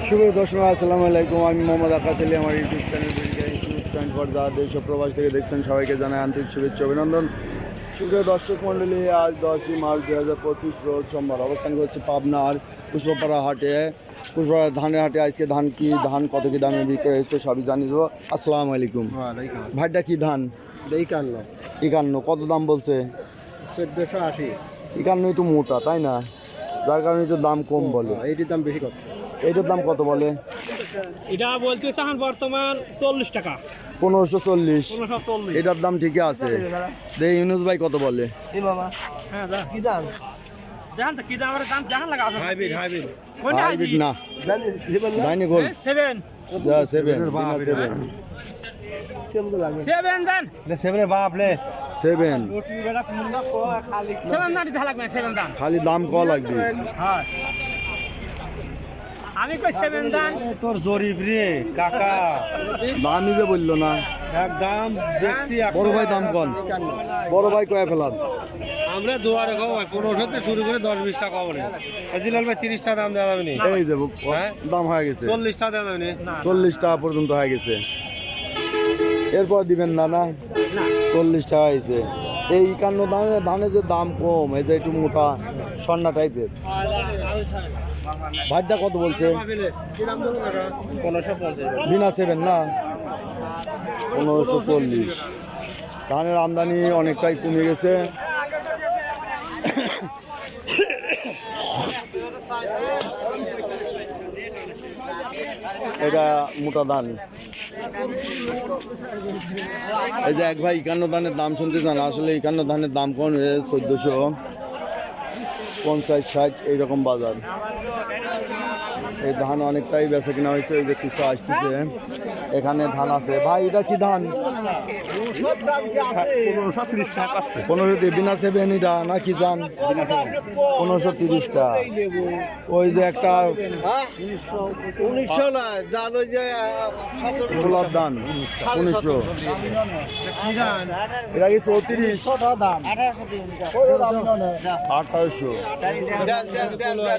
শুভ দর্শক, আসসালামু আলাইকুম। আমি মোহাম্মদ আকাশ আলী, আমার ইউটিউব চ্যানেল পয়েন্ট যারা দেশ ও প্রবাস থেকে দেখছেন সবাইকে জানাই আন্তরিক শুভেচ্ছা অভিনন্দন। সুপ্রিয় দর্শক মণ্ডলী, আজ 10ই মার্চ 2025 রোজ সোমবার অবস্থান করছে পাবনার পুষ্পপাড়া হাটে। পুষ্পপাড়া ধানের হাটে আজকে ধান কত কি দামে বিক্রি হয়েছে সবই জানিয়ে দেবো। আসসালামু আলাইকুম। ভাইটা কি ধান? 51। কত দাম বলছে? 1480। 51 একটু মোটা, তাই না? যার কারণে একটু দাম কম বলে। এইটির দাম বেশি করছে। এইটার দাম কত বলে? এটা বলছে এখন বর্তমান 40 টাকা। 1540। 1540। এটার দাম ঠিকই আছে। দেখি ইউনুস ভাই কত বলে? হ্যাঁ দা কি দাম? জান তো কি দাম আর দাম জান লাগা আছে। হাইব্রিড কোনটা হাইব্রিড না, দাইনি গোল। 7 যা 7 বিনা 7 7 দান। 7 এর বাপ লে 7 7 দান দিতে লাগবে 7 দান। খালি দাম ক লাগবে। হ্যাঁ আমি কই 7 দান। তোর জরিপ রে কাকা, দামই যে বললো না। একদম দেখতে বড় ভাই দাম কন, বড় ভাই কয়ে ফেলান। আমরা দুয়ারে গো 1500 থেকে শুরু করে 10-20 টাকা হবে না। আজিলাল ভাই 30 টাকা দাম দেওয়া যাবে না। এই যে হ্যাঁ? দাম হয়ে গেছে 40 টাকা দেওয়া যাবে না। 40 টাকা পর্যন্ত হয়ে গেছে। এরপর দিবেন না? না 40 টাকা হয়েছে। এই 51 ধানের যে দাম কম, এই যে একটু মোটা সন্না টাইপের। ভাইটা কত বলছে? 1550 বিনা 7 না 1540। ধানের আমদানি অনেকটাই কমে গেছে। এটা মোটা ধান। এই যে এক ভাই 51 ধানের দাম শুনতে চান। আসলে 51 ধানের দাম কোন 1450-60 এইরকম বাজার। এই ধান অনেকটাই বেচা কিনা হয়েছে। এই যে কিছু আসতেছে, এখানে ধান আছে। ভাই এটা কি ধান? 1530 টাকা আছে। 15 দিয়ে বিনা 7 এটা না কি জান? 1530 টাকা। ওই যে একটা 1900 না জান, ওই যে গোলাপ ধান 1900। এটা কি 34?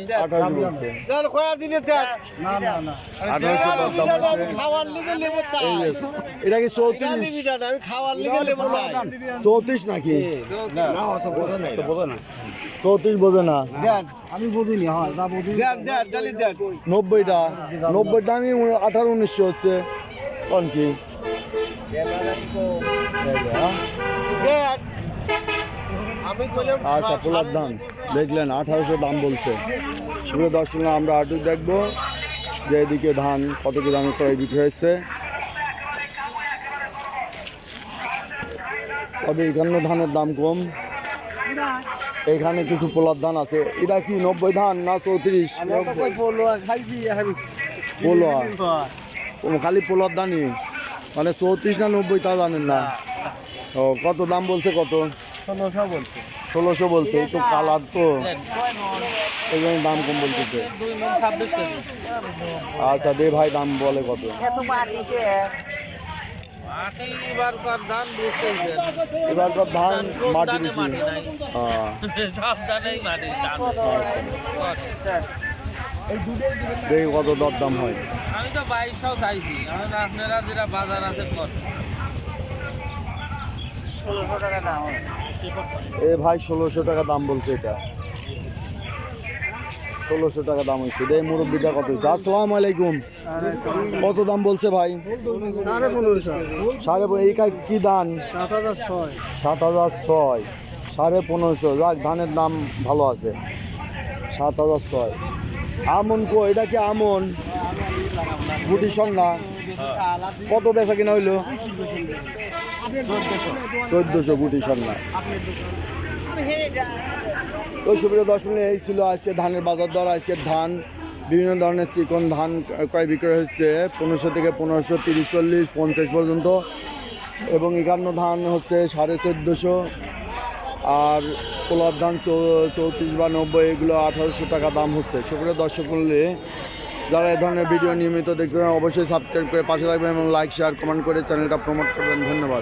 1800 বলছে। 1800 দাম আছে। খাওয়ার লিগে লেবু তাই। এই যে, এটা কি 34? আমি খাওয়ার লিগে লেবু তাই। 34 নাকি? না অত বোঝা নাই। 34 বোঝে না। আমি বুঝিনি। হ্যাঁ যা বুঝি। দেন জালি দেন। 90টা 90 দামই 18-1900 হচ্ছে। কোন কি? আমি কইলাম আচ্ছা, পোলার ধান দেখলেন 1800 দাম বলছে। সেগুলো দর্শক আমরা আটু দেখবো যে এদিকে ধান কত কি দামে ক্রয় বিক্রি হচ্ছে। তবে এখানে ধানের দাম কম। এখানে কিছু পোলার ধান আছে। এটা কি 90 ধান না 34? পোলোয়া খালি পোলার ধানই, মানে 34 না 90 তা জানেন না? ও কত দাম বলছে? কত? 1600 বলছে। একটু কালার তো এই জন্য দাম কম বলতেছে। আচ্ছা দে ভাই দাম বলে কত? এবারকার ধান বুঝতেছেন, এবারকার ধান মাটি বেশি। হ্যাঁ সব ধানেই মাটি দাম। দেখি কত দর দাম হয়। আমি তো 2200 চাইছি। এখন আপনারা যেটা বাজার আছে কত? 1600 টাকা দাম। এ ভাই 1600 টাকা দাম বলছে। এটা 1600 টাকা দাম হয়েছে। দে মুরব্বিটা কত হয়েছে? আসসালামু আলাইকুম। কত দাম বলছে ভাই? 15.5। এই কি ধান? 7006। 15.5। যাক, ধানের দাম ভালো আছে। 7006। আমন কো? এটা কি আমন? গুটি সন্না কত বেচা কিনা হইলো? 1400 গুটি সন্না। তো সুপ্রিয় দর্শক, এই ছিল আজকে ধানের বাজার দর। আজকে ধান বিভিন্ন ধরনের চিকন ধান ক্রয় বিক্রয় হচ্ছে 1500 থেকে 1530, 40, 50 পর্যন্ত। এবং 51 ধান হচ্ছে 1450। আর পোলার ধান 34 বা 90, এগুলো 1800 টাকা দাম হচ্ছে। সুপ্রিয় দর্শক মণ্ডলী, যারা এই ধরনের ভিডিও নিয়মিত দেখবেন অবশ্যই সাবস্ক্রাইব করে পাশে থাকবেন এবং লাইক শেয়ার কমেন্ট করে চ্যানেলটা প্রমোট করবেন। ধন্যবাদ।